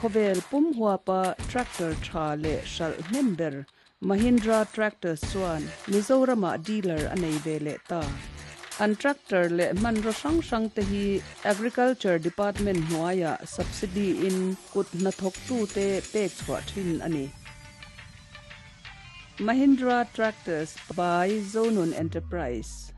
khovel pum hua pa tractor tha le shal member Mahindra tractor swan Mizoram dealer anei vele ta an tractor le man ro sang sang te hi agriculture department hnuaia subsidy in kut na thok tu te pek chhawpchhuah thin ani Mahindra tractors by Zonun Enterprise.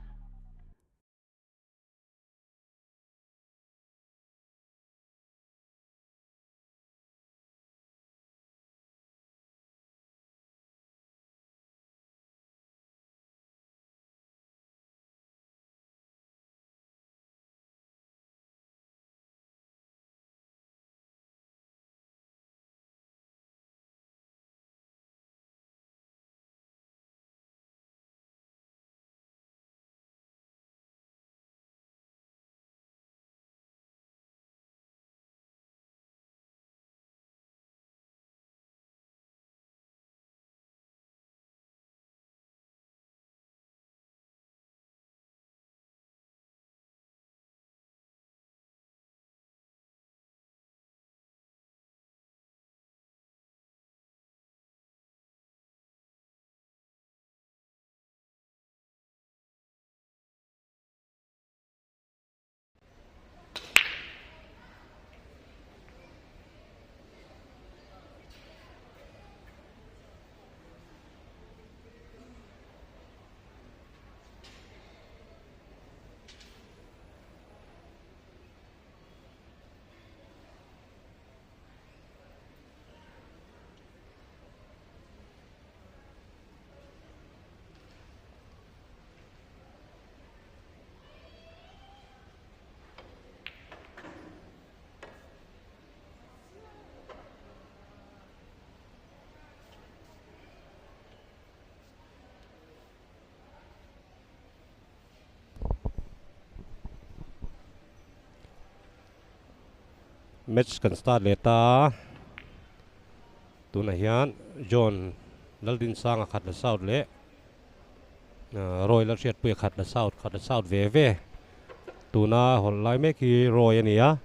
Match kan start leta tuna hian John Laldinsanga khat la south le Roy Lalhriatpuia khat la south ve tuna hol lai me ki Roy ania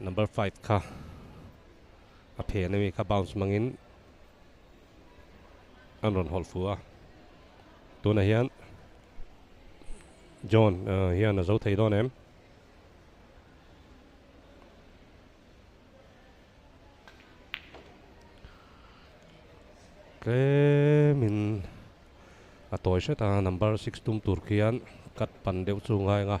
number 5 kha a phe na mi kha bounce mangin an ron hol fua tuna hian John hian a zo thei don em min a toy se ta number 6 tum Turkian kat pan deu chu ngai nga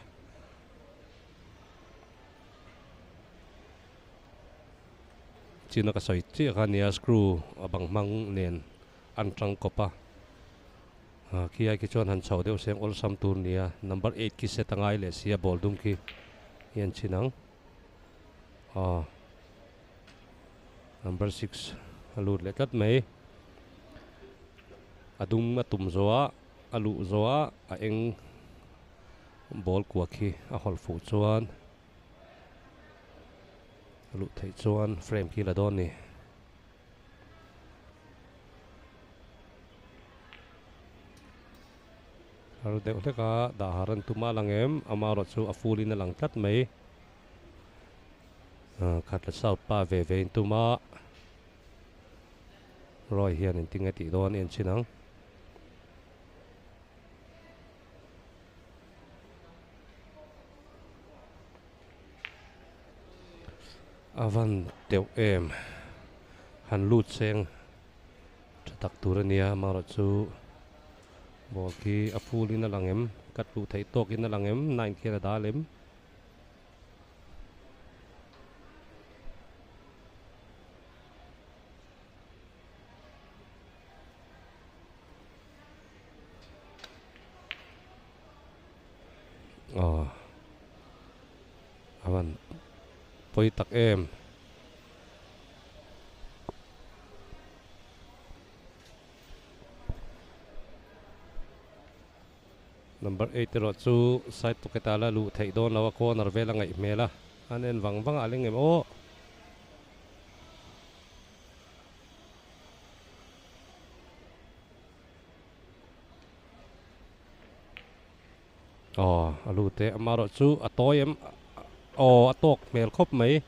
china ka soi chi kha nia screw abang mang nen an trăng kopa khi ai ki chon han chho deuh seng ol sam tur nia number 8 ki setangai le sia bol dum ki yan chinang number 6 alut le kat mai adum atum zoa alu zoa a eng bol kwa khi a hol fu chuan alu thei chuan frame ki la don ni alu deuh hleka da haran tuma langem amaro chu a fulin a lang tat mai khat la sau pa ve ve in tuma roi hian in tinga ti don en chinang avan teuh em han lut seng tak turania amaro chu bol ki a fulin a langem kat lu thei tok in a langem 9 khela dalem avan poi tak em number 8 ro chu side to ketala lu thei don lawa corner vela ngai mela anen wang aling em alu te amaro chu atoy em atok mel khop mai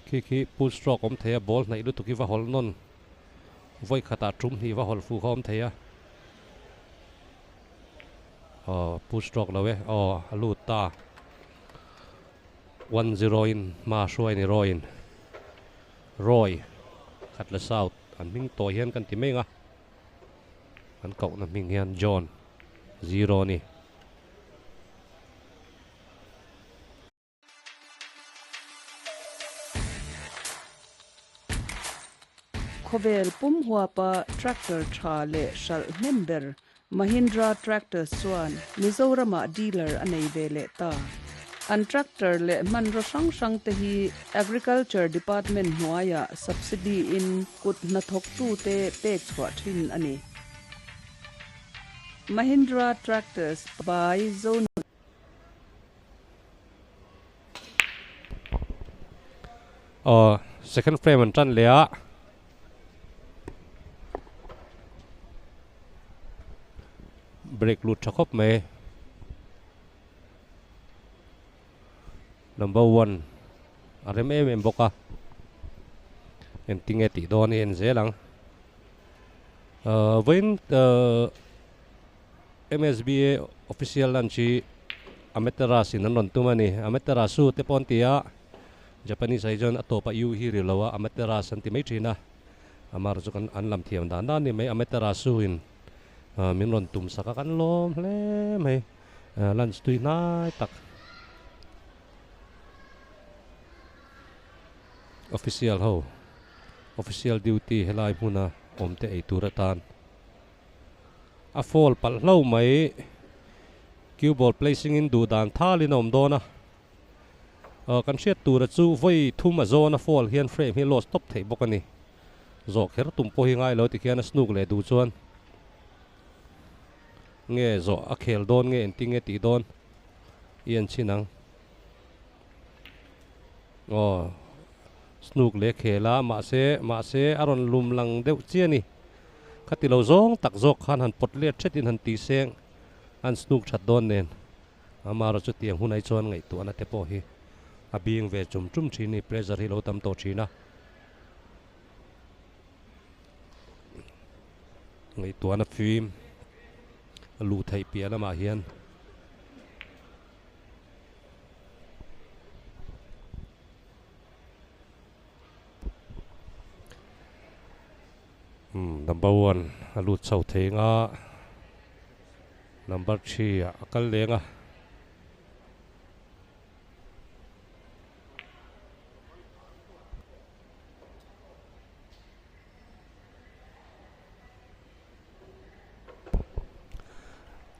khi pull stroke om thea ball nai lu tu ki va hol non voi khata trum hi va hol fu khom thea pull stroke lawe alu ta 1-0 in ma shoi ni roy khat la south an ming to hian kan ti menga an kau na ming hian John 0 ni khovel pum hua pa tractor tha le shal member Mahindra tractor swan Mizoram dealer anei vele ta an tractor le man ro sang te hi agriculture department hnuaia subsidy in kut na thok tu te pek chhawh thin ani Mahindra tractors by zone second frame an tran le a break lut thakop me number 1 arem em boka en tinge ti don en zelang when MSBA official lanchi ametera sinan tumani ametera su te pontia Japanese aijon atopa yu hi rilawa ametera santimai thina amar jukan anlam thiam dan ni mai ametera su in min ron tum saka kan lom hle mai lunch tui nai tak official duty helai huna omte ei turatan a fall pal hlo mai cue ball placing in du dan thalin om dona kan hriat tura chu voi thuma zona fall hian frame hi lo stop thei bokani zok her tum po hi ngai lo ti khian snook le du chuan nge zo a khel don nge entinge ti don ian chinang snook le khela ma se aron lum lang deuh chiani khati lo zong tak zok khan han pot le thetin han ti seng an snook that don nen amaro chu tiang hunai chuan ngai tu ana te po hi a being ve chum thini pressure hi lo tam to thina ngai tu ana film lu thei pia lama hian number 1 alut chau thenga number 3 akal lenga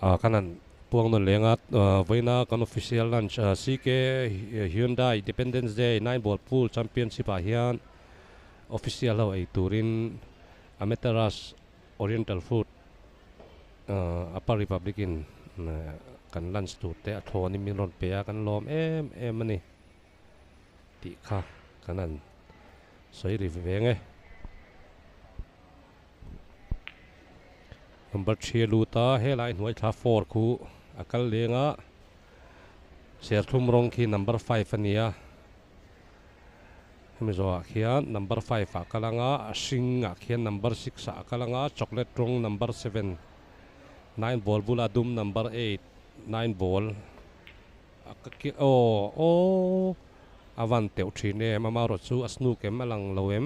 kanan puang non lenga voina kan official lunch CK Hyundai Independence Day 9 ball pool championship a hian official ho ei turin Ameteras Oriental Food Upper Republic in kan lunch Tute a thoni min ron pe kan lom em ani ti kha kanan soi ri venge number 3 luta helai hnuai thla 4 khu akal lenga ser thum rong khi number 5 ania Mizoram khian number 5 akalanga sing khian number 6 akalanga chocolate rong number 7 9 ball bula dum number 8 9 ball avan teu thine mama ro chu asnu kem alang loem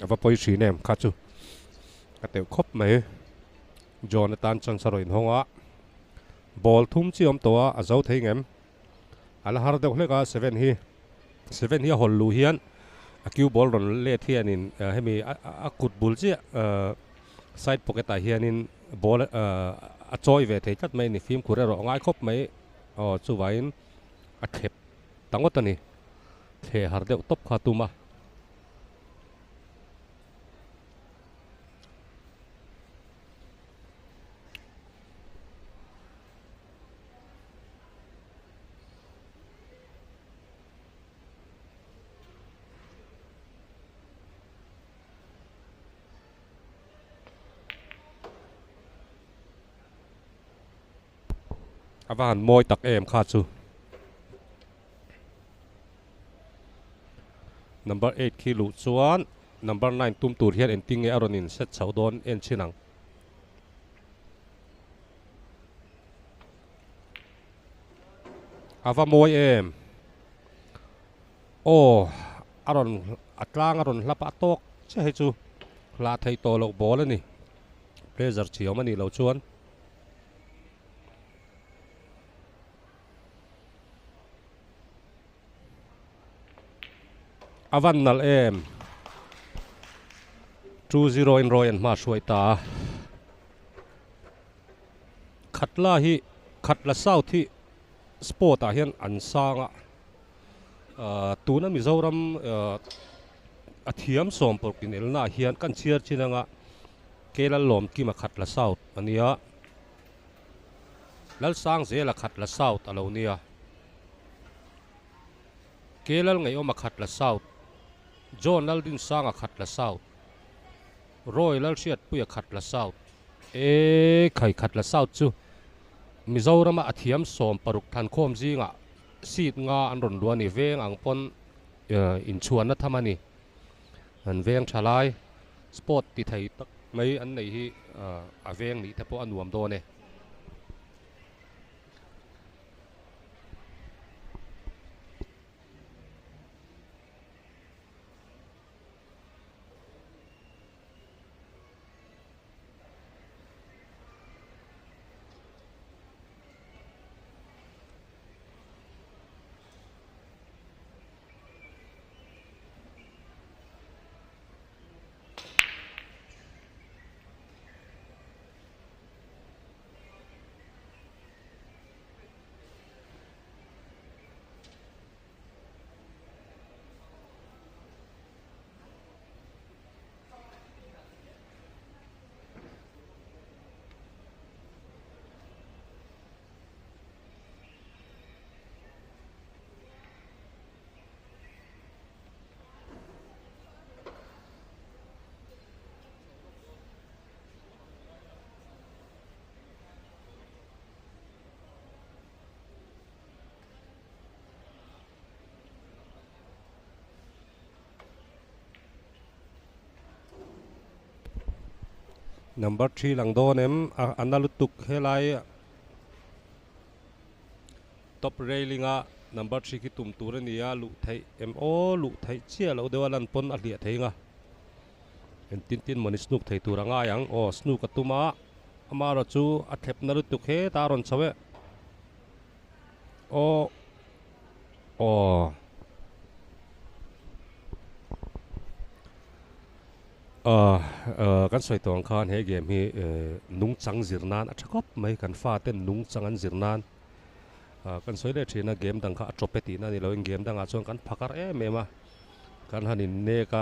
và poi chỉ nem khát chú cái tiểu khop mấy Jonathan chân sờ rồi hông á ball thum chi om toa a zau thei ngem ala har deuh hleka 7 hi hol lu hian a kiu ball ron le thian in hemi a kut bul chi side pocket a hian in ball a choi ve thei chat mai ni film khura ro ngai khop mai chu wain a thep tangot ani the har deuh top khatuma avan moi tak em kha chu number 8 kilu chuan number 9 tum tur hian en ting e aronin set chaudon en chinang ava moi em aron atlang aron hlapa tok che he chu la thei to lo bol ani pleasure chiom ani lo chuan avan nal em 2-0 in roy and ma shoi ta khatla hi khatla south hi sport a hian an sanga tuna Mizoram athiam som porkin elna hian kan chiar chinanga kelal lom ki ma khatla south ania lal sang zela khatla south alonia kelal ngai oma khatla south John Laldinsanga khat la south Roy Lalhriatpuia khat la south khai khat la south chu Mizoram athiam som paruk than khom zinga seat nga an ron luani veng ang pon in chuan na thamani an veng thalai sport ti thei tak mai an nei hi a veng ni te po anuam do ne number 3 lang don em analutuk helai top railing a number 3 ki tum tur ania lu thai emaw lu thai chia lo dewalan pon a hlia theinga en tin mani snuk thei turanga yang o snuk atuma amaro chu a thep na lutuk he taron chawe o kan soi tong khan he game hi nung chang zirnan a thakop mai kan fa ten nung chang an zirnan kan soi le thina game dang kha atropeti na ni lo game dang a chong kan phakar mema kan hanin ne ka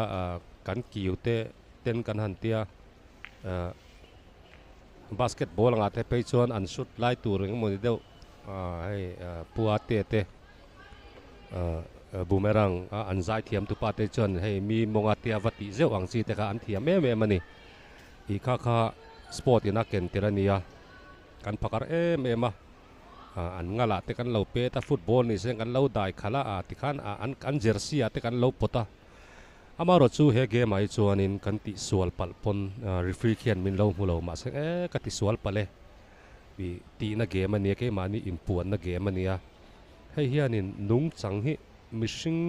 kan kiute ten kan han tia basketball nga te pe chon an shoot lai tur ng mo ni deu ai puwa te boomerang an zai thiam tu pa te chon hei mi monga tia vati zeu ang chi te ka an thiam me mani I kha sport ina ken tirania kan phakar mema an ngala te kan lo pe ta football ni se kan lo dai khala ti khan an jersey te kan lo pota amaro chu he game ai chuanin kan ti sual pal pon referee khian min lo mulo ma se ka ti sual pale bi ti na game ani ke mani in puan na game ania hei hianin nung chang hi mishing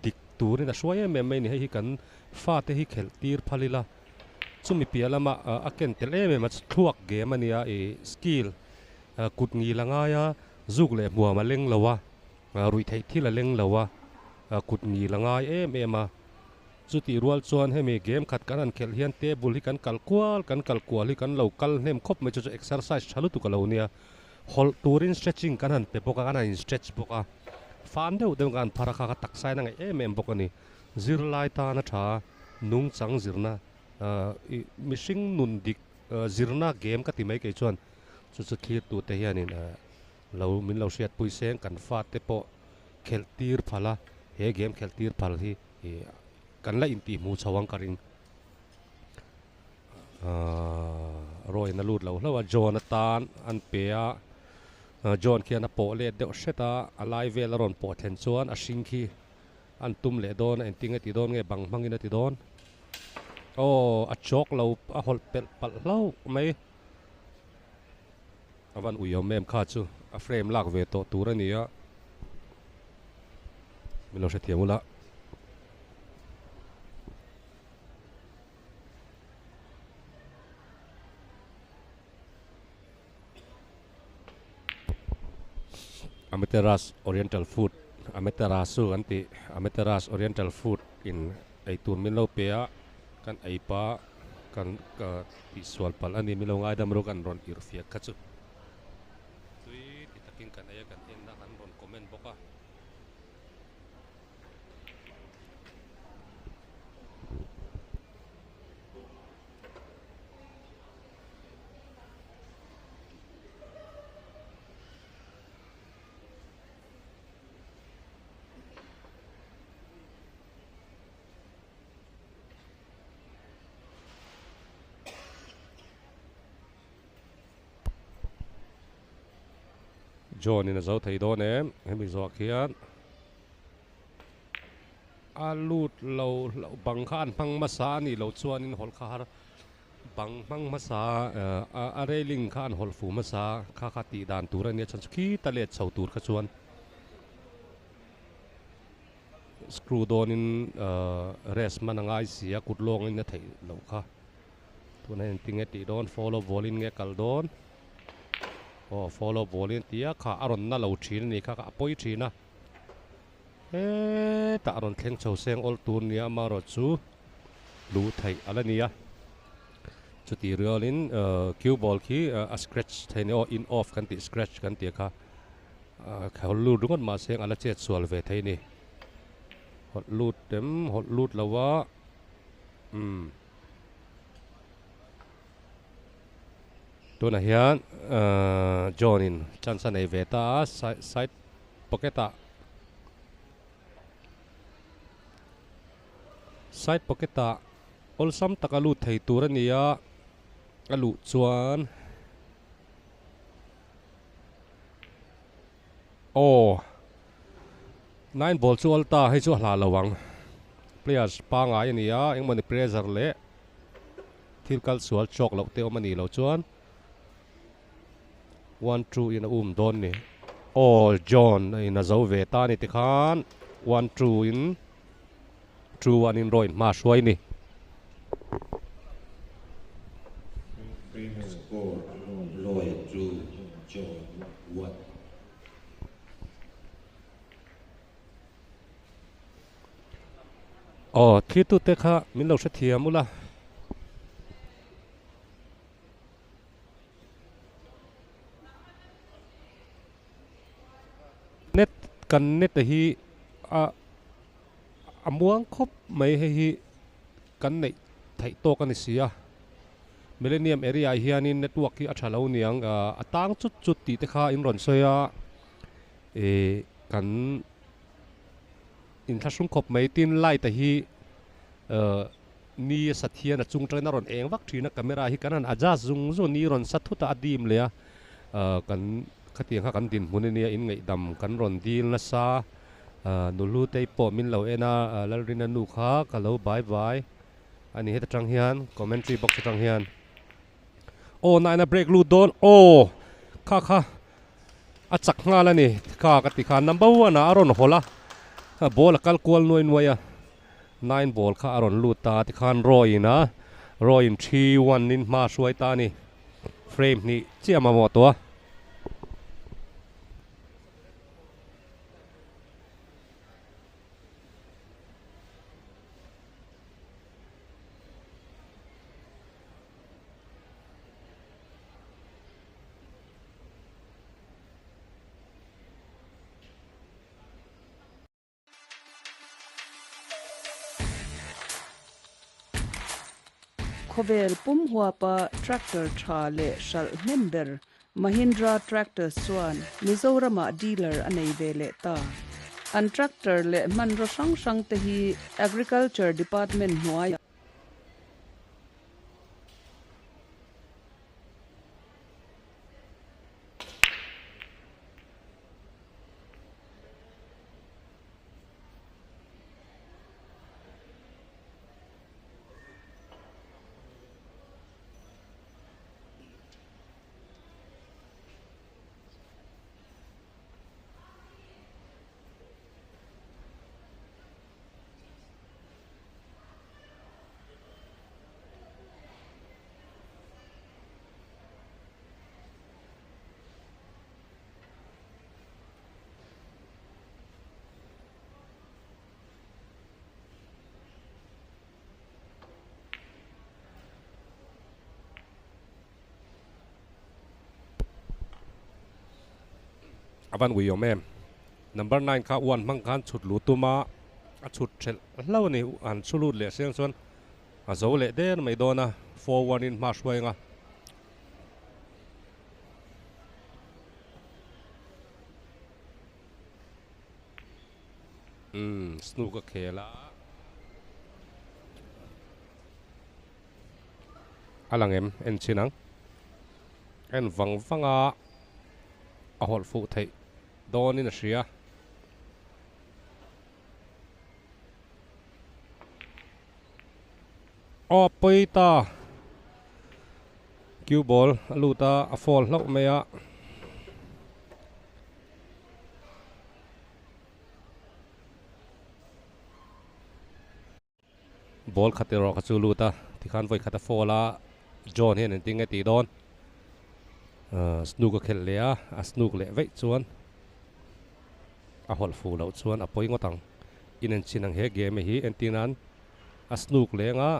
dik tur na shwaya me mai ni hi kan fa te hi khel tir phalila chumi pialama aken tele me mach thuak game ania skill kut ngi langa ya zuk le muwa ma leng lawa rui thei thila leng lawa kut ngi langa ma chuti rual chuan hemi game khat kan an khel hian table hi kan kalkwal hi kan local nem khop me chu exercise chalu tu kalonia hol turin stretching kan han pe boka kan in stretch boka fan deu kan pharakha ka taksai na ngai em bokani zirlai ta na tha nung chang zirna mishing nun dik zirna game ka ti mai ke chuan chu thlir tu te hianin lo min lo hriat pui seng kan fa te po khel tir phala he game khel tir phal hi kan la in ti mu chawang karing roi na lut lo hlawa Jonathan an pea John khian a po le deuh hreta a lai vel ron po then chuan a hring khi an tum le don en tinga ti don nge bang hmangin a ti don a chok lo a hol pel pal lo mai avan uyom mem kha chu a frame lak ve to turania milo se thiamula Ameteras Oriental Food Ameterasu anti Ameteras Oriental Food in ai tur min lo pea kan ai pa kan ka ti sual pal ani mi lo ngai dam ro kan ron ir fia khachu tui ti takin kan aya kan en na kan ron comment boka John in a zo thei don em hemi zo khian alut lo bang khan phang masa ni lo chuan in hol khar bang phang masa a railing khan hol fu masa kha kha ti dan tur ani chan khi ta le chho tur kha chuan screw don in res manangai sia kut long in na thei lo kha tuna in tinge ti don follow volin nge kal don follow volin tia kha aron na lo thin ni kha apoi thina ta aron thleng chho seng ol tur nia ma ro chu lu thei alania chuti riolin cue ball khi a scratch theine o in off kan ti scratch kan ti kha khol lu dungon ma seng ala che sual ve thei ni hot lut lawa tuna hian John in chance nei ve ta side pocketa side pocketa ol sam takalu thei tur ania alu chuan nine ball chu alta hei chu hla lawang players pa ngai ania engmani pressure le thilkal sual chok lo te omani lo chuan 1-2 in don ni John in a zo ve ta ni ti khan 1-2 in 2-1 in roin ma shwai ni score Roy 2 John 1 thi tu te kha min lo sa thiam ula net kan net hi amuang khop mai hi kan nei thai to kan sia millennium area hianin network hi athalo niang atang chut ti te kha in ron soya kan in thasung khop mai tin lai ta hi ni sathia na chung trainer ron eng vak thina camera hi kanan adjust zung zo ni ron sathuta adim le kan khatiang kha kan din munia in ngai dam kan ron dil na sa nulu te po min lo ena lalrina nu kha kalo bye ani het tang hian commentary box tang hian na na break lu don kha achak nga la ni kha ka ti kha number 1 aron hola ball kal kwal noya 9 ball kha aron lu ta ti khan roy in 3-1 in ma suai ta ni frame ni chiama mo to khovel pum hua pa tractor tha le shal member Mahindra tractor swan Mizoram dealer anei ve le ta an tractor le man ro sang te hi agriculture department nuai avan wi yom em number 9 kha 1 mang khan chut lu tuma a chut thel lo ni an chulut le seng chon a zo le der mai dona 4-1 in ma shwainga snooker khela alang em en chinang en vanga a hol fu thei don in a hria o poita cue ball luta a fall hlo mea ball khatero ka chu luta tikhan voi khata fola John hen en ting ti don snook a khel le a snook le vei chuan a hol fu lo chuan a poi ngotang in en chinang he game hi en tinan a snook le nga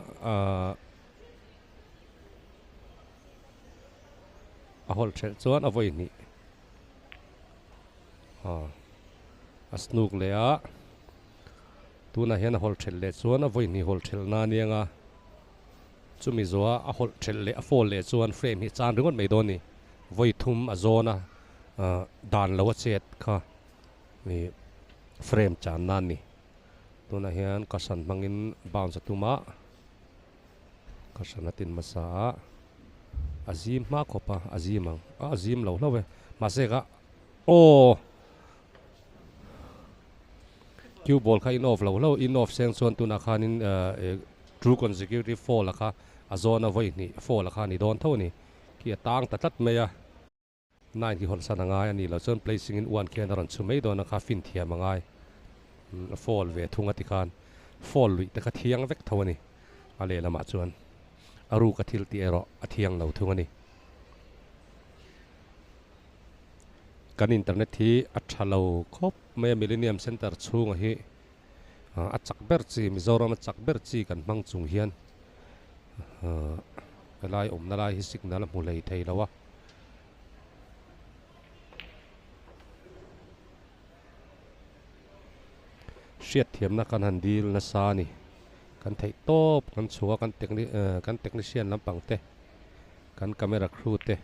a hol thel chuan a voi ni a snook le a tuna hian a hol thel le chuan a voi ni hol thel na nianga chumi zoa a hol thel le a fall le chuan frame hi chan ringot mai don ni voi thum a zona dan lo chet kha ni frame chan nan ni tuna hian kasan mangin bounce tuma kasanatin masa azim ma khopa azimang azim lo we masega o cue ball kha in off lo in off seng chuan tuna khanin true consecutive fall la kha a zona voi ni fall la kha ni don tho ni ki tang ta tat meya 9 ki hol sanangai ani lo chon placing in one can ron chumei don kha fin thia mangai fall ve thunga ti khan fall lui ta kha thiang vek thawani ale lama chuan aru ka thil ti ero a thiang lo thunga ni kan internet hi a thalo khop me millennium center chunga hi a chakber chi Mizoram a chakber chi kan hmang chung hian lai na lai hi signal mu lei thei lawa hriat thiam na kan han dil na sa ni kan thei top kan chhuwa kan technician lampang te kan camera crew te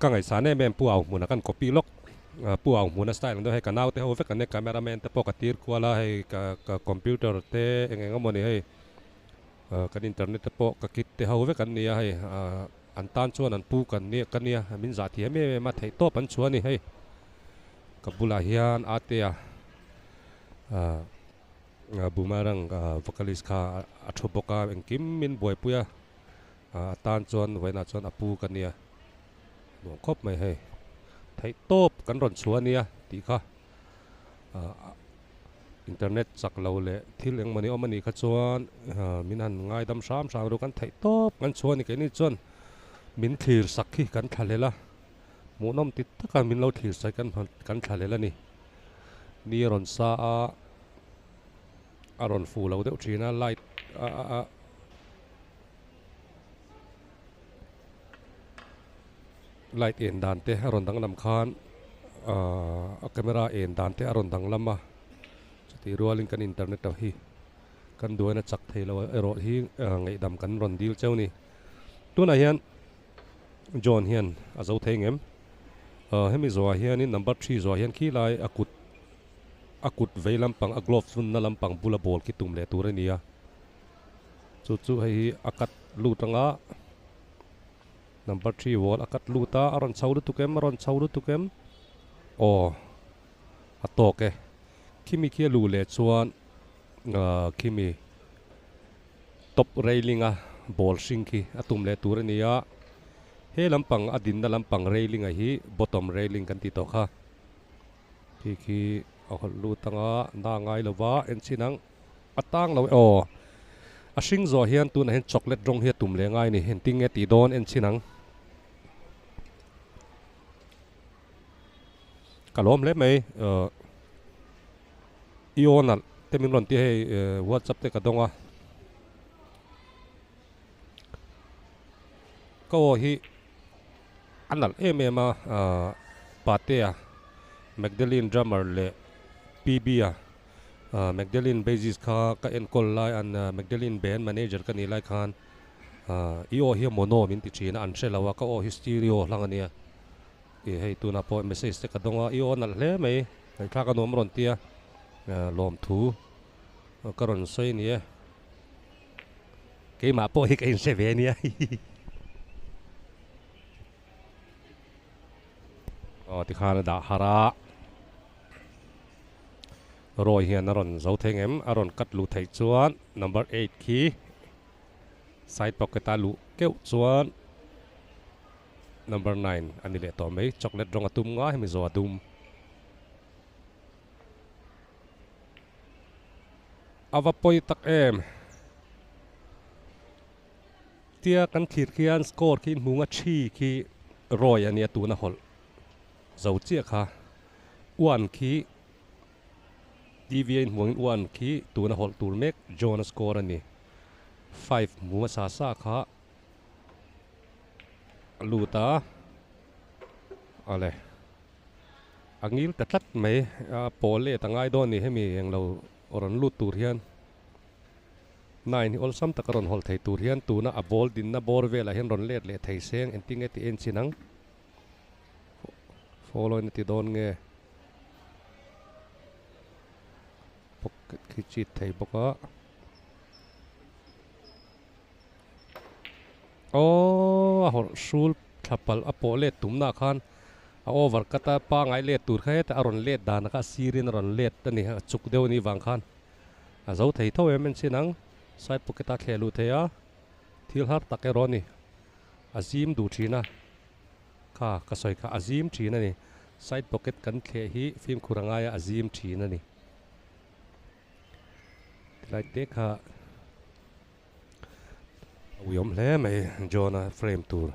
ka ngai sa ne mem puaw muna kan copy lok puaw muna style ndo he kanau te ho ve kan ne cameraman te pokatir kwala he ka computer te engeng mo ni he kan internet te po ka kit te ho ve kan nia he an tan chuan an pu kan ni kan nia min za thi me ma thei to pan chuan ni he ka bula hian ate bumarang vocalist kha athoboka engkim min boy puya tan chuan waina chuan apu kan nia khop mai he thei top kan ron chuan nia ti kha internet chak lo le thil eng mani omani kha chuan min han ngai dam sam ro kan thei top kan chuan ni ke ni chuan min thlir sakhi kan thalela mu nom ti taka min lo thlir sai kan thalela ni ron sa a ron fu lo deuh thina light light en dan te aron dang lam khan a camera en dan te aron dang lama chuti rualin kan internet ta hi kan duana chak theilo ero hi ngai dam kan ron dil chawni tuna hian John hian azo thengem hemi zo hian in number 3 zo hian khi lai akut veilam pang a glove sun na lampang bula ball ki tum le turania chu hei akat lutanga number 3 wall akat luta aron chawdu tukem o atoke kimi kia lu le chuan kimi top railing a ball singki atum le turania he lampang adin na lampang railing a hi bottom railing kan ti to kha ki ahol lutanga na ngai lova en chinang atang lo a sing zo hian tu na hen chocolate rong hi tum le ngai ni hen ting e ti don en chinang kalom le mai ional te min ron ti he WhatsApp te ka donga ko hi anal emema patea Magdalene drummer le PB Magdalene basis kha ka encol lai an Magdalene band manager ka ni lai khan io hi mono min ti china an shelawa ka o hysterio langania e hei tuna po message te ka donga io nal hle mai kai thla ka nom ron tia lom thu karon soi ni ke ma po hi kai se ve ni ti khana da hara rồi hiền aron dấu thêm em aron cắt lụ thấy chuan number 8 khi side pocket ta lụ kéo chuan number 9 anh đi lệ tỏ mấy chocolate rong atum ngã hay mizo atum avapoi tak em tia kan khir khian score khi munga chi khi rồi anh ya tu na hol dấu chia kha one khi deviate muang one khi tu na hol tur mek John score ani 5 mua sa sa kha luta ale angil tatlat mai pole tangai don ni hemi englo oron lut tur hian 9 ol sam takaron hol thei tur hian tu na a ball din na bor vela hian ron let le thei seng enting eti en chinang follow ni ti don nge pocket khichit thei boka hor sul thapal apole tumna khan over kata pa ngai let tur khe ta aron let dan ka sirin ron let tani chuk deu ni wang khan a zo thei tho em chinang side pocket a khelu theya thil har take roni azim du thina kha kasoi kha azim thina ni side pocket kan khe hi film khuranga ya azim thina ni like te kha uyom hle mai jona frame tour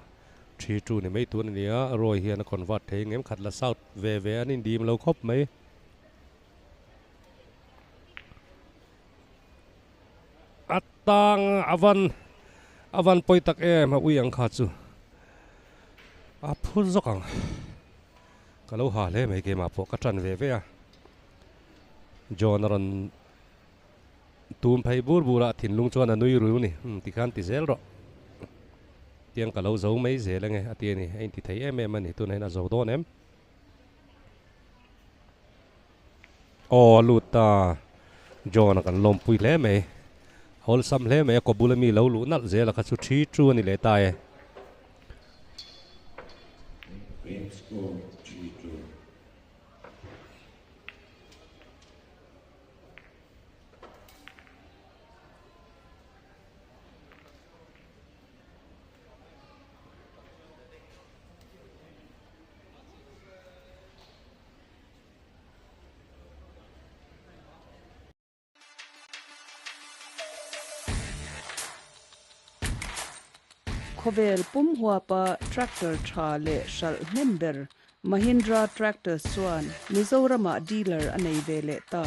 3-2 ni mai tu ni a roi hian convert thei ngem khat la south ve anin dim lo khop mai atang avan poi tak em uyang kha chu a phul zokang kalau ha le mai ke ma po ka tran ve a jonaron tum phai bur bura thin lung chuan anui ru ni ti khan ti zel ro tiang kalau zo mai ze la nge ati ni ein ti thei em ani tu nei na zo don em luta jona kan lom pui le mai hol sam le mai ko bulami lo lu nal ze la kha chu 3-2 ni le ta e Game score 3-2. khovel pum hua pa tractor tha le shal member Mahindra tractor swan Mizoram dealer anei vele ta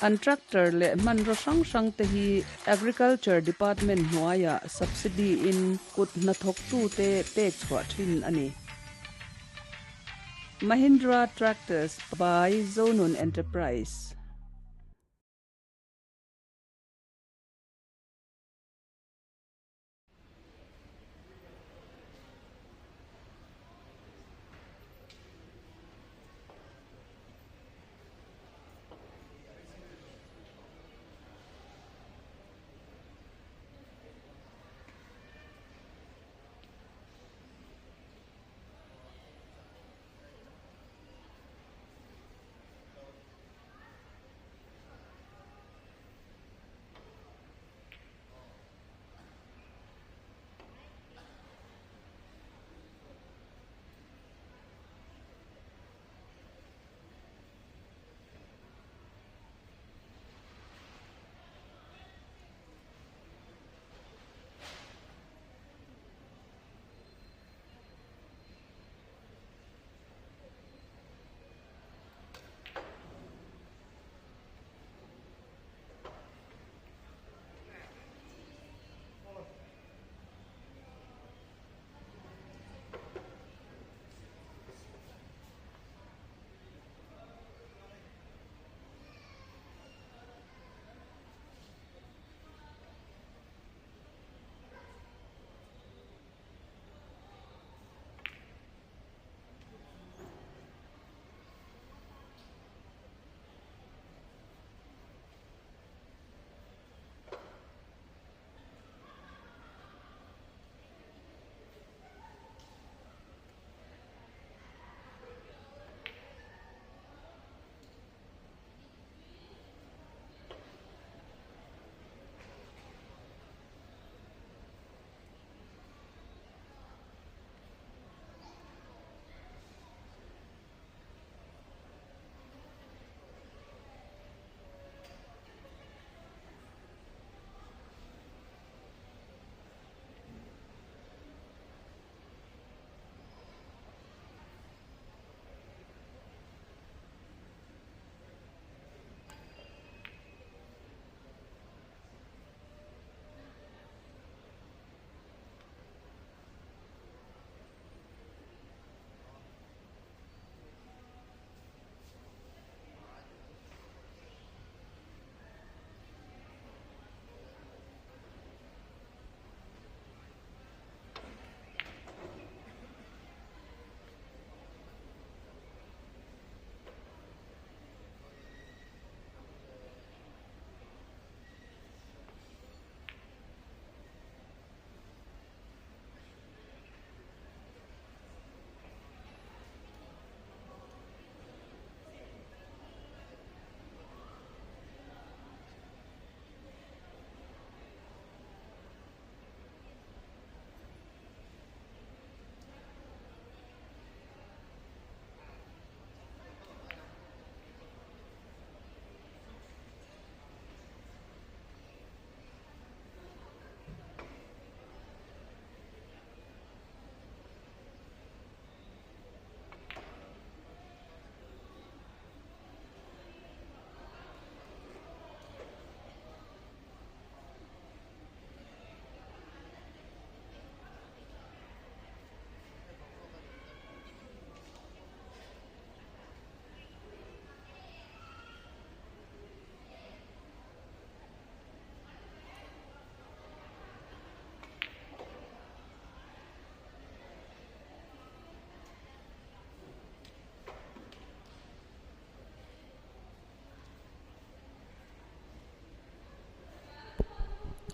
an tractor le man ro sang te hi agriculture department hnuaia subsidy in kut na thok tu te pek chhawpchhuah thin ani Mahindra tractors by Zonun Enterprise.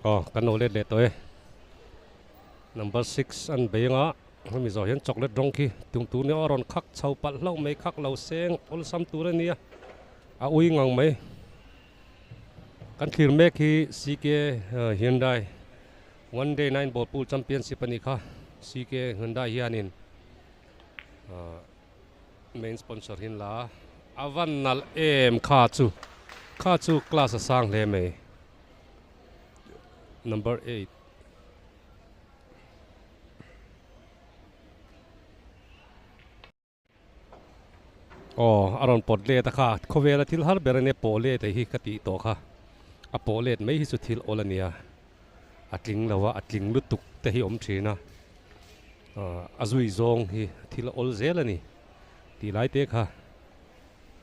kan no le toy number 6 an benga mi zo hian chocolate rong khi tung tu ne oron khak chhau pal lo mai khak lo seng ol sam tu ra nia a ui ngang mai kan thir me khi CK Hyundai one day 9 ball pool championship ani kha CK Hyundai hianin main sponsor hin la avan nal em kha chu class sang le me number 8 aron pot le ta kha khovela thil har berane pole te hi kati to kha a pole mai hi chu thil olania atling lawa atling lutuk te hi om thina azui zong hi thil ol zelani ti lai te kha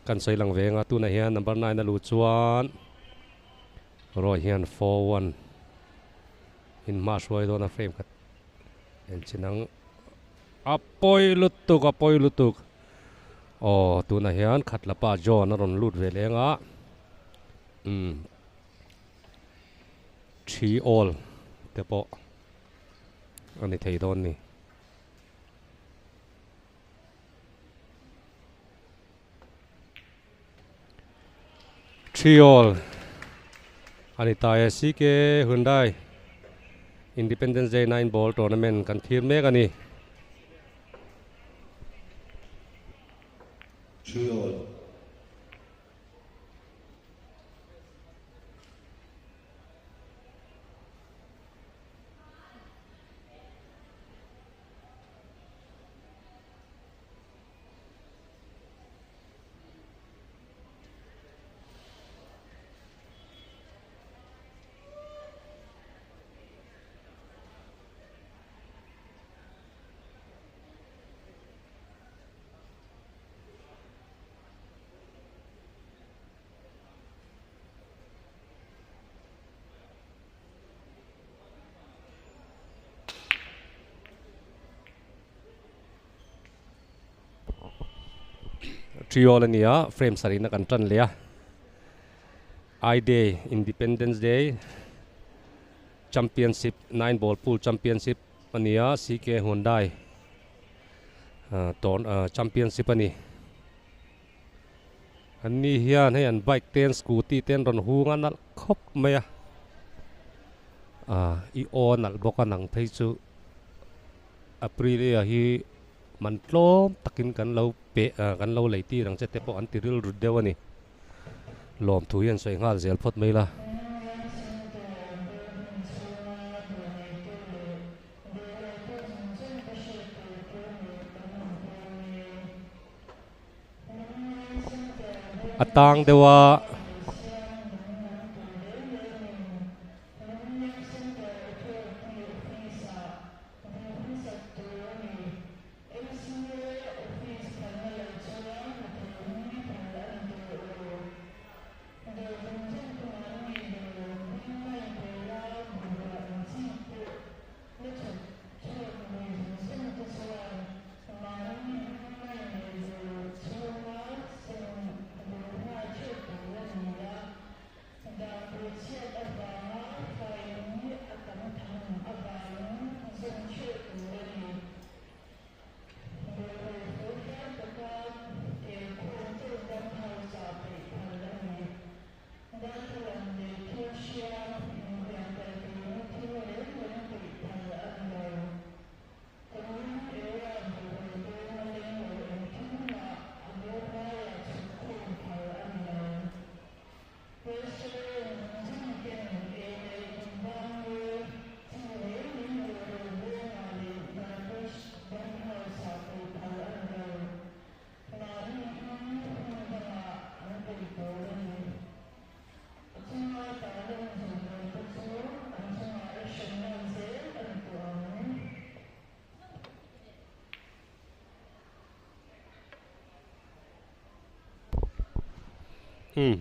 kan soilang venga tu na hian number 9 na lu chuan ro hian 4-1 in ma shoi do na frame khat en chinang apoi lutuk tu na hian khat la pa John ron lut ve lenga 3 all te po ani thei don ni all ani ta CK Hyundai Independence Day 9 ball tournament kan thir mek ani 3 all. Trio ania frame sarina kan tran lea I Day Independence Day Championship 9 ball pool championship ania CK Hyundai championship ani ani hian hay an bike ten scooty ten ron hunga nal khop maya I on nal boka nang thei chu Aprilia hi man tlom takin kan lo pe kan lo leiti rang che te po an tiril rut dewani lom thu hian soi ngal zel phot mai la atang dewa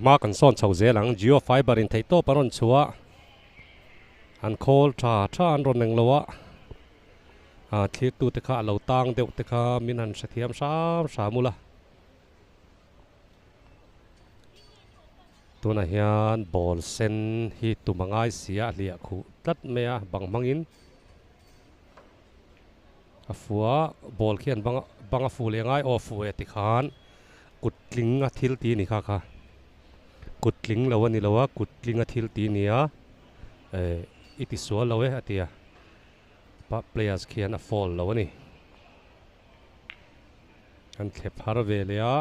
ma kan son chho zelang geo fiber in thei to paron chua an khol tha an ron neng lowa thlir tu te kha lo tang deuh te kha min han sathiam sa mula tu na hian ball sen hi tumangai sia lia khu tat mea bang mangin afua ball khian banga fu lengai o fu eti khan kutling a thil ti ni kha kha kutling lawa ni lawa kutling a thil ti nia iti so lawe atia pa players khian a fall lawa ni an thlep har ve lea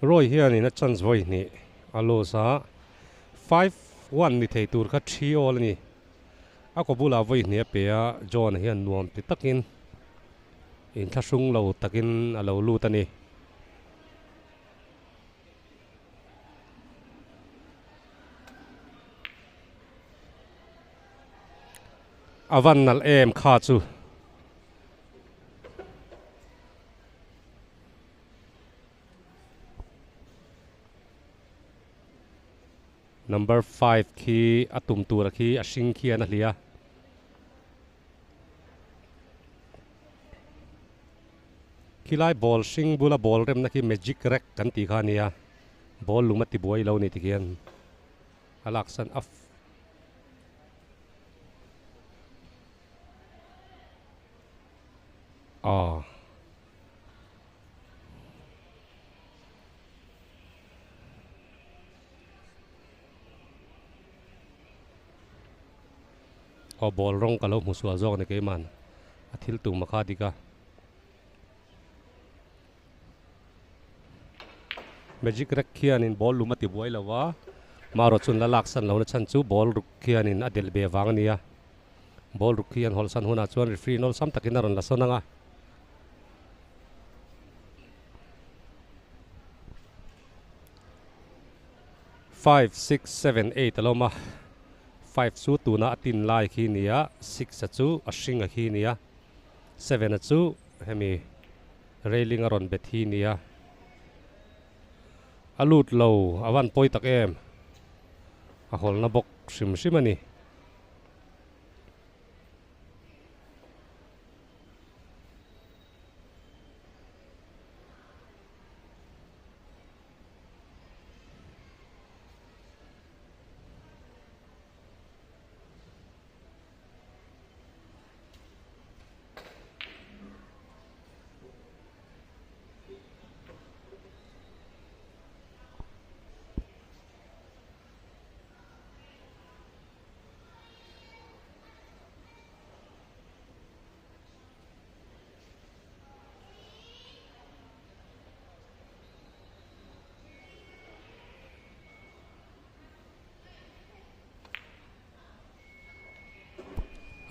roi hian in a chance voi ni alo sa 5-1 ni thei tur kha 3 all ni a ko bula voi ni pe a John hian nuam ti takin in thasung lo takin alo lu tani avan nal em kha chu number 5 khi atum tur khi asing khi an hlia khilai ball sing bula ball rem na khi magic rek kan ti kha nia ball luma ti buai lo ni ti khian alaksan af ball rong kalau musua zong ni ke man athil tu makha dika magic rek khian in ball luma ti buai lawa maro chun la laksan lo na chan chu ball ruk khian in adel be wang nia ball ruk khian hol san huna chuan referee nol sam takin ron la sonanga 5, 6, 7, 8 aloma 5 chu tuna atin lai khi nia 6 chu asing a khi nia 7 chu hemi railing aron bet hi nia alut lo awan poi tak em a hol na bok sim simani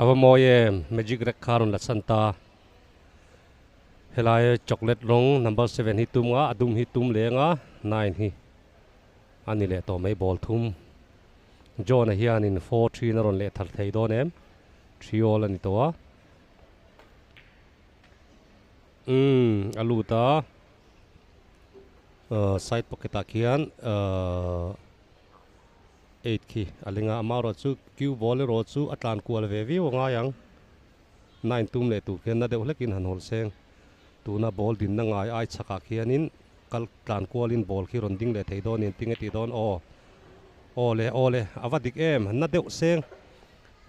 awa moye magic rek kharun la santa helai chocolate rong number 7 hi tum nga adum hi tum lenga 9 hi ani le to mai ball thum John hian in 4-3 na ron le thar thei don em 3 all ani to aluta side pocket akian 8 khi alinga amaro chu q ball ro chu atlan kual ve vi nga yang 9 tum le tu ken na de hlekin han hol seng tu na ball din na ngai ai chaka khianin kal tlan kual in ball khi ron ding le thei don in tinge ti don ole avadik em na deuh seng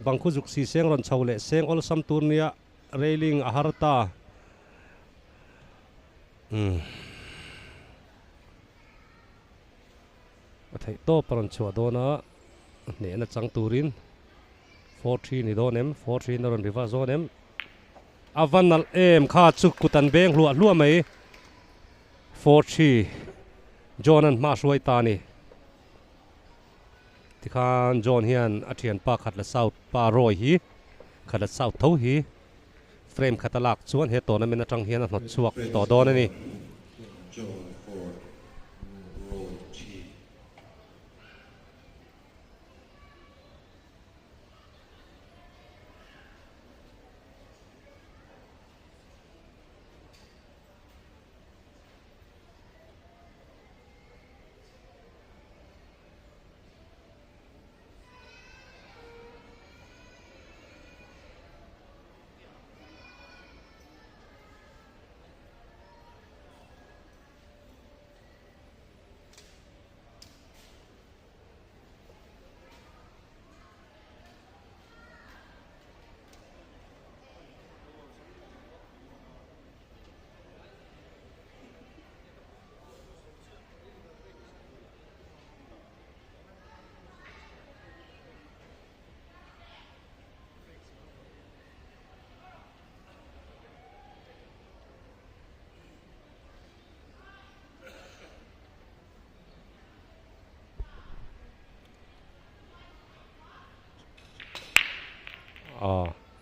bangkhu juk si seng ron chawle seng ol sam turnia railing aharta thei to paron chua dona ne na chang turin 4-3 ni don em 4-3 na ron reverse zone em avanal em kha chuk kutan beng lua mai 4-3 jonan ma suai ta ni tikhan John hian athian pa khat la south pa roi hi khat la south tho hi frame khatalak chuan he tournament atang hian a hnot chuak to don ani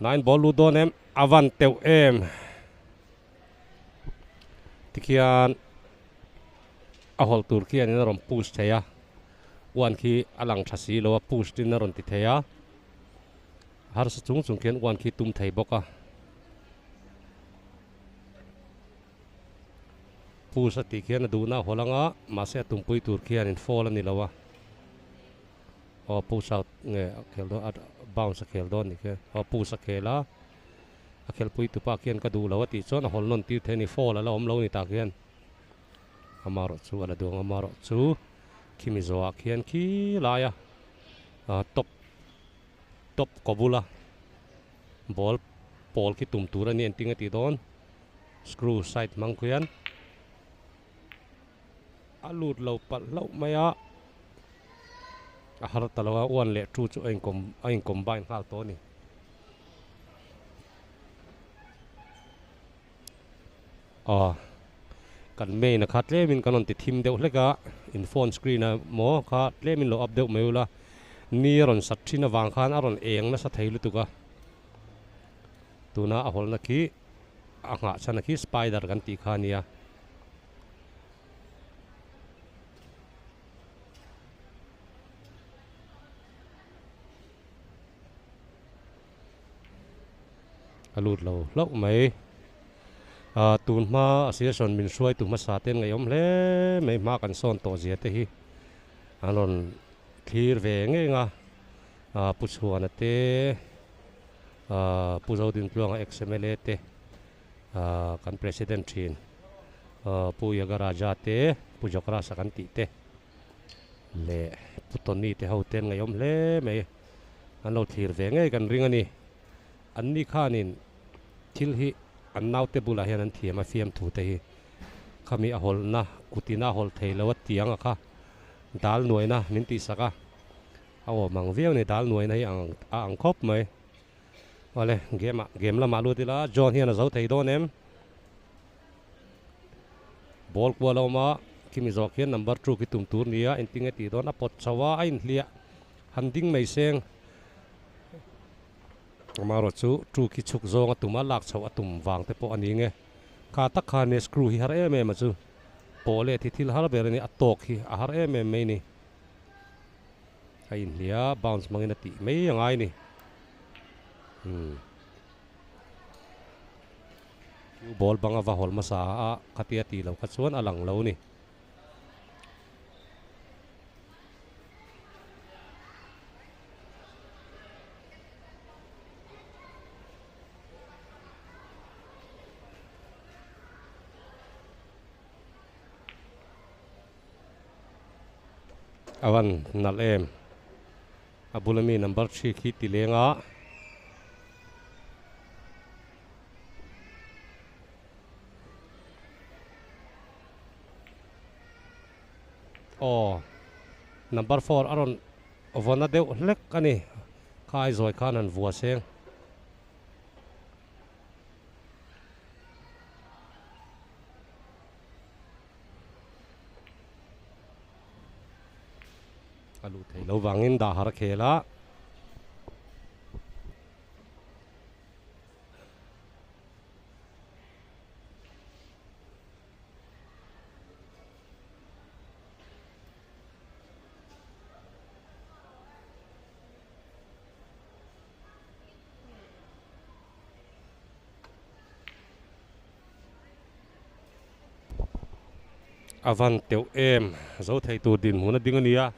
nine ball lu don em avan teu em tikhian a hol tur khian in rom push theya wan khi alang thasi lo push tin ron ti theya har sa chung chung khian wan khi tum thei boka push ati khian du na holanga ma se tum pui tur khian in fall ani lawa push out nge khel do at bounce khel don ni ke push khela a khel pui tu pa khian ka du lawa ti chon hol non ti theni fall ala om lo ni ta khian amaro chu ala dong amaro chu khimizoa khian khi laya top kobula ball pol ki tum tur ani enting ati don screw side mang khian alut lo pal lo maya har talawa wan le tu chu ain combine hal to ni kan mei na khat le min kanon ti thim deuh hleka in phone screen na mo kha le min lo up deuh meula ni ron sat thina wang khan aron eng na sa theilu tuka tuna a hol na ki anga chana ki spider kan ti khania alut lo mai tun ma association min suai tu ma sa ten ngai om hle mai ma kan son to zia te hi alon clear ve nge nga puchhuah na te puzo din pluang xml te kan president thin puya garaja te pujokra sa kan ti te le putoni te ho ten ngai om hle mai an lo clear ve nge kan ring ani anni khanin tihluih an naute bula hian an thiama fiam thute hi khami a hol na kutina hol theilawa tianga kha dal nuaina min ti saka aw mang viau ni dal nuaina hi ang khop mai wale game la malu tila john hian a zo thei don em ball kwalo ma khimizok hian number 2 ki tum tur nia enting ati don a pot chawa ain hlia handing mai seng amaro chu tu ki chuk zonga tuma lak chho atum wang te po ani nge ka tak kha ne screw hi har em chu pole thi thil har ber ni atok hi a har em mai ni ai lia bounce mangina ti mai angai ni ball banga va hol ma sa a khatia ti lo khachuan alang lo ni awan nal em abulami number 3 khi tilenga number 4 aron ovona deu hlek ani khai zoi khan an vua seng alu thei lo wangin da har khela avan teu em zo thei tur din huna ding ania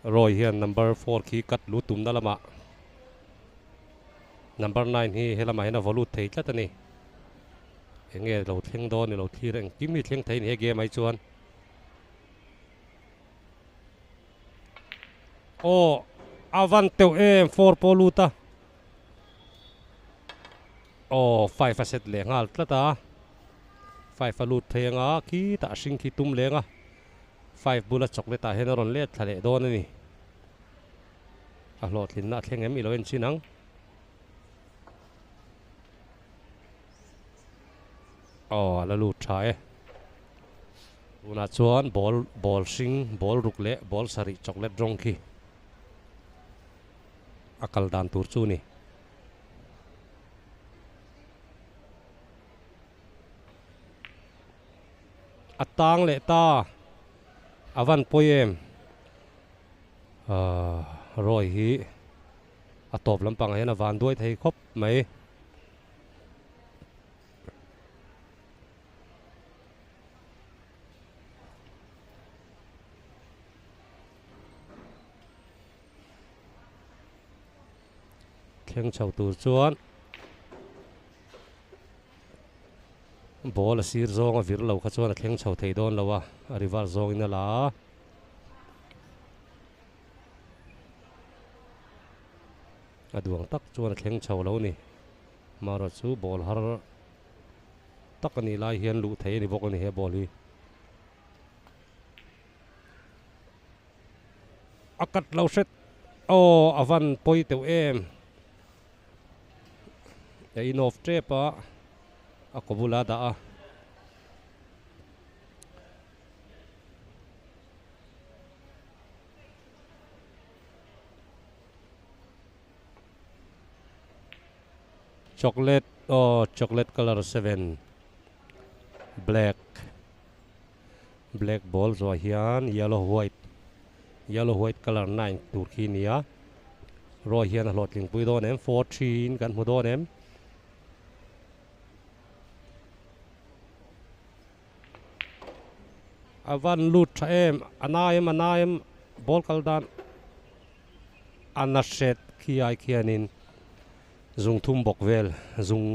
rồi hian number 4 khi kat lu tum na lama number 9 hi helama hena volut thei tlat ani enge lo thleng do ni lo thi reng kimi thleng thei ni he game ai chuan avan teu em 4 poluta 5 a set le ngal tlata 5 a lut thenga ki ta sing ki tum lenga 5 bullet chocolate hen ron le thale don ani a hlot lin na thleng em 11 chinang la lut thae una chuan ball sing ball rukle ball sari chocolate rong ki akal dan tur chu ni atang le ta avan poem rồi hi atop lampang hian avan duai thei khop mai khen chau tur chuan ball a sir zong a vir lo kha chuan a khen chau thei don lo a rival zong in la a duang tak chuan a khen chau lo ni maro chu ball har tak ani lai hian lu thei ni bok ani he ball hi akat lo set o avan poi teu em in off trepa akobula da chocolate chocolate color 7 black ball zo hian yellow white color 9 tur khi nia ro hian a hlot ling pui don em 14 kan mu don em avan lut tha em anaim ball kaldan anaset khianin zung thum bok vel zung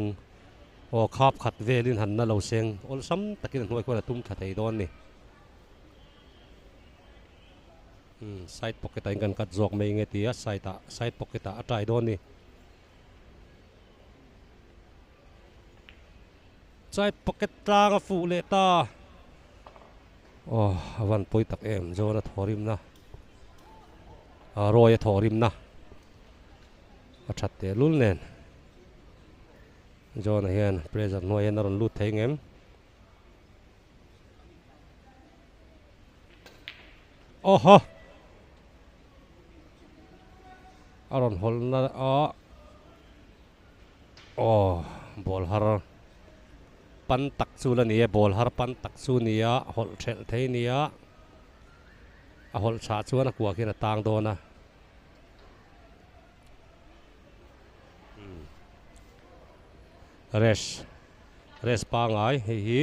o khap khat velin han na lo seng ol sam takin hnuai ko na tum khathei don ni side pocket a kan kat jok mai nge tia side pocket a trai don ni side pocket tang a fu le ta avan poi tak em zona thorim na roi thorim na a that te lul nen zona hian pressure noi en ron lut thei ngem oho aron hol na ball har pan tak chu la ni ball har pan tak chu nia hol thel thei nia a hol cha chuan a kuak hian a tang dona res pa ngai hi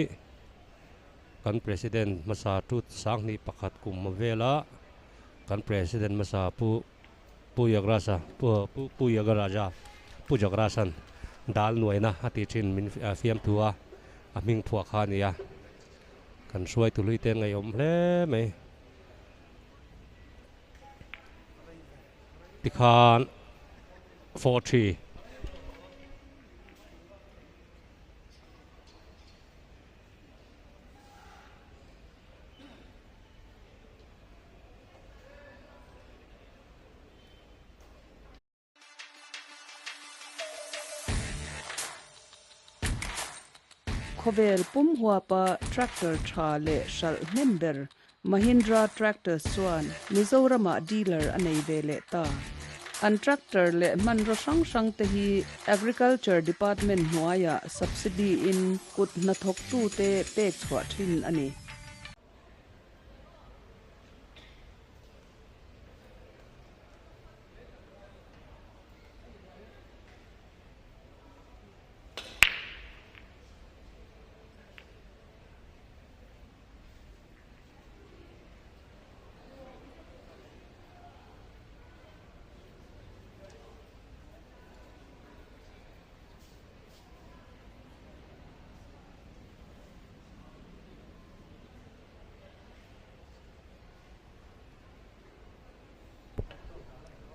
kan president masa tut sang ni pakhat kum vela kan president masa pu yagrasan dal nuaina ati thin min fiam thua a ming phua kha nia kan suai tu lui te ngai om hle mai tikhan 43 khovel pum hua pa tractor tha le shal member Mahindra tractor swan Mizoram dealer anei vele ta an tractor le man ro sang te hi agriculture department huaya subsidy in kut na thok tu te pek chhwa thin ani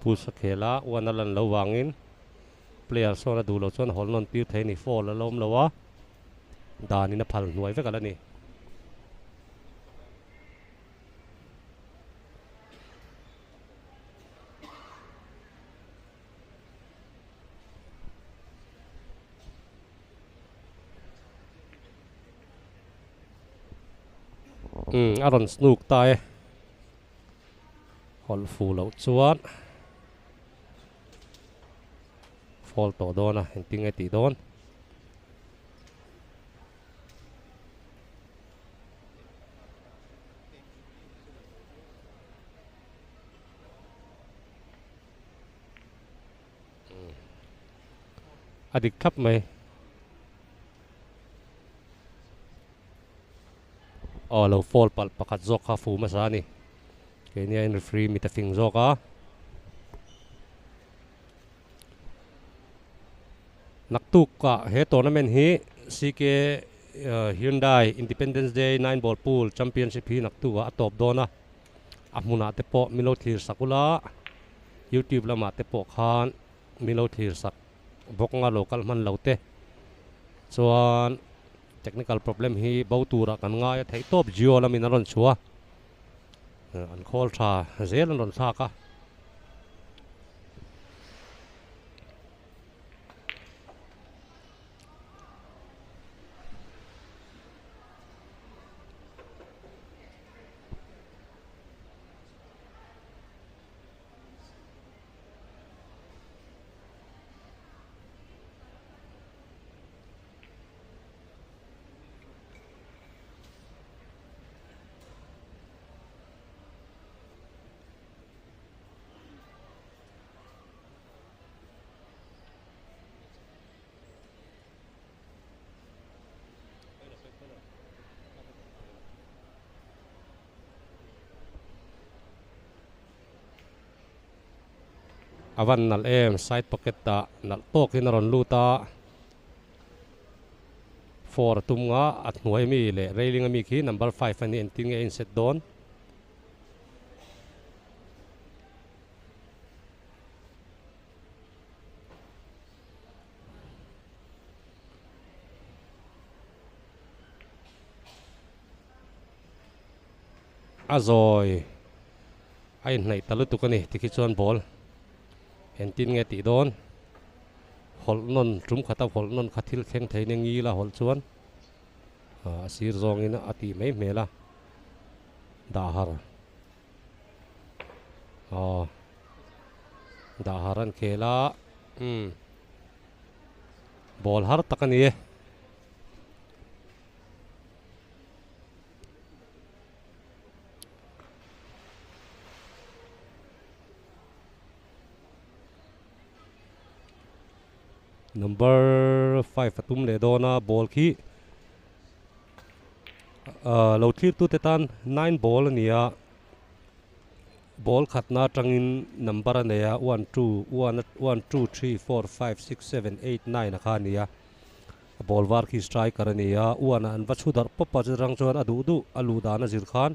pusa khela wana lan lo wangin player so na du lo chon hol non tir thei ni fall la lom lowa dani na phal nuai ve kala ni aron snook tai hol fu lo chuan phal to dona hinting e ti don adik khap mai lo phal pal pakhat zok kha fu ma sa ni ke ni in free mi ta fing zoka naktuk ka he tournament hi CK Hyundai Independence Day 9 ball pool championship hi naktu wa top dona amuna te po milo thir sakula YouTube lama te po khan milo thir sak boknga local man laute chuan technical problem hi bautura kan nga ya thei top geo lamin ron chua an khol tha zel an ron tha ka avan nal em side pocket ta nal tok in ron luta for tumnga at hnuai mi le railing ami khi number 5 ani enting e in set don azoi ai nei talu tukani tikhi chuan ball entin nge ti don hol non trum khata hol non khathil kheng thei ne ngi la hol chuan sir zong in ati mai mela da har da haran khela ball har takani e number 5 atum le dona ball khi lo thlir tu te tan 9 ball ania ball khatna tangin number ania 1 2 3 4 5 6 7 8 9 akha nia ball war khi striker ania uana an va chudar popa jirang chuan adu du alu dana zir khan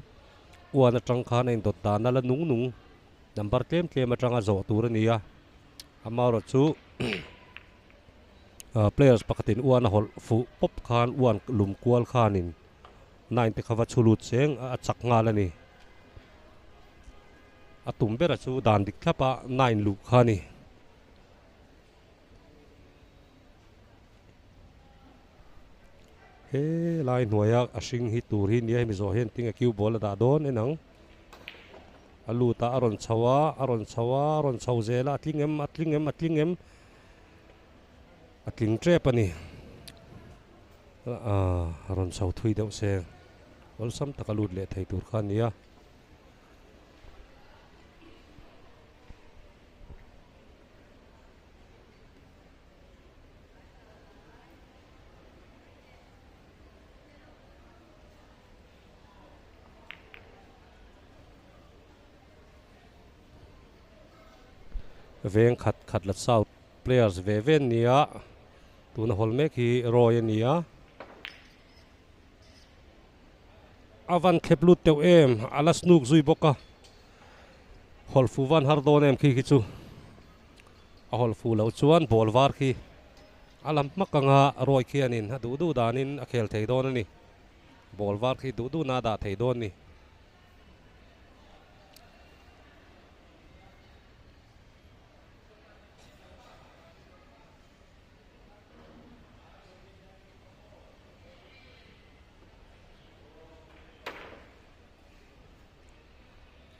uana tang khan in dot dana la nung nung number tlem atanga zo tur ania amaro chu players pakatin uan hol fu pop khan uan lum kwal khanin 9 te khawa chulut seng a chak nga lani atum bera chu dan dik thapa 9 lu khani he lai noya asing hi tur hi ni mi zo hen tinga kiu bol da don enang alu ta aron chawa chau zela atlingem atling trep ani ron chau thui deuh se ol sam takalut le thei tur khan nia veng khat la south players ve ven nia tuna holmek hi roy ania avan kheplut teu em ala snuk zui boka hol fu van har don em khi chu a hol fu lo chuan ball war khi alam makanga roy khianin ha du danin a khel thei don ani ball war khi du na da thei don ni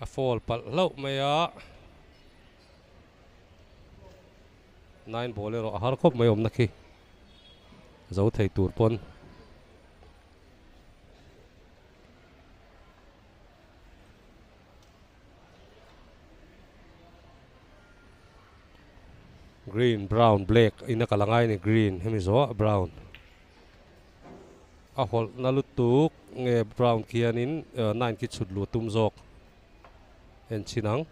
a fall pal lo maya 9 bolero har khop mai om na khi zo thei tur pon green brown black ina kalangai ni green hemi zo brown a hol na lutuk nge brown kianin 9 ki chut lu tum jok en chinang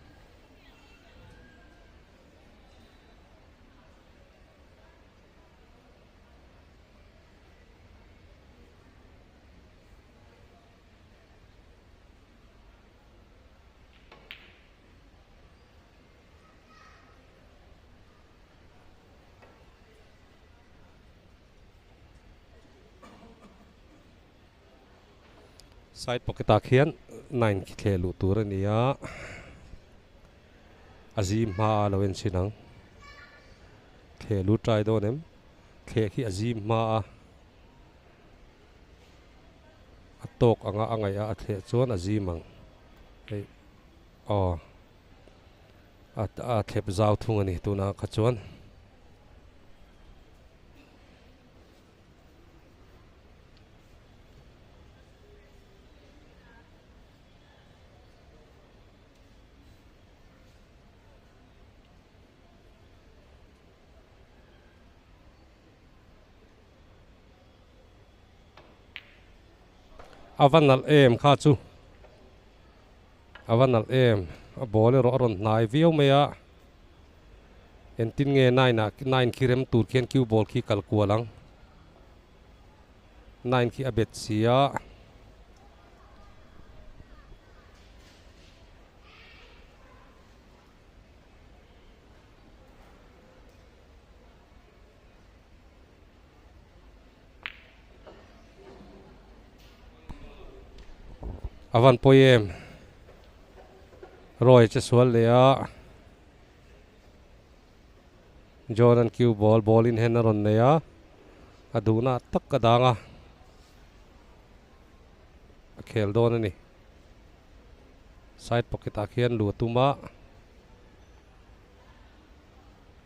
side pocket a khian 9 ki thelu tur ania azim ma loen sinang thelu trai do nem the khi azim ma atok anga angai a the chon azimang ei a thep zau thung ani tuna khachon avanal em kha chu avanal em a bole ro ron nai viu meya en tin nge 9 kirem tur khen kiu bol khi kal kualang 9 ki abet sia avan poem rồi che sual le a jonan kiu ball in hen ron ne a aduna tak ka danga khel don ani side pocket a khian lu tuma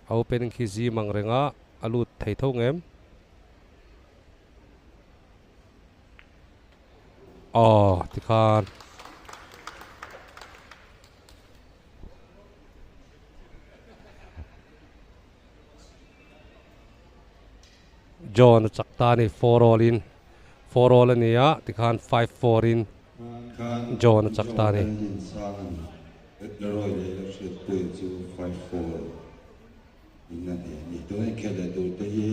opening khi ji mang renga alut thei thong em tikhan John chaktani 4 all in 4 all ania tikhan 5-4 in John chaktani Lalhriatpuia 5-4 ina ni to khela do te hi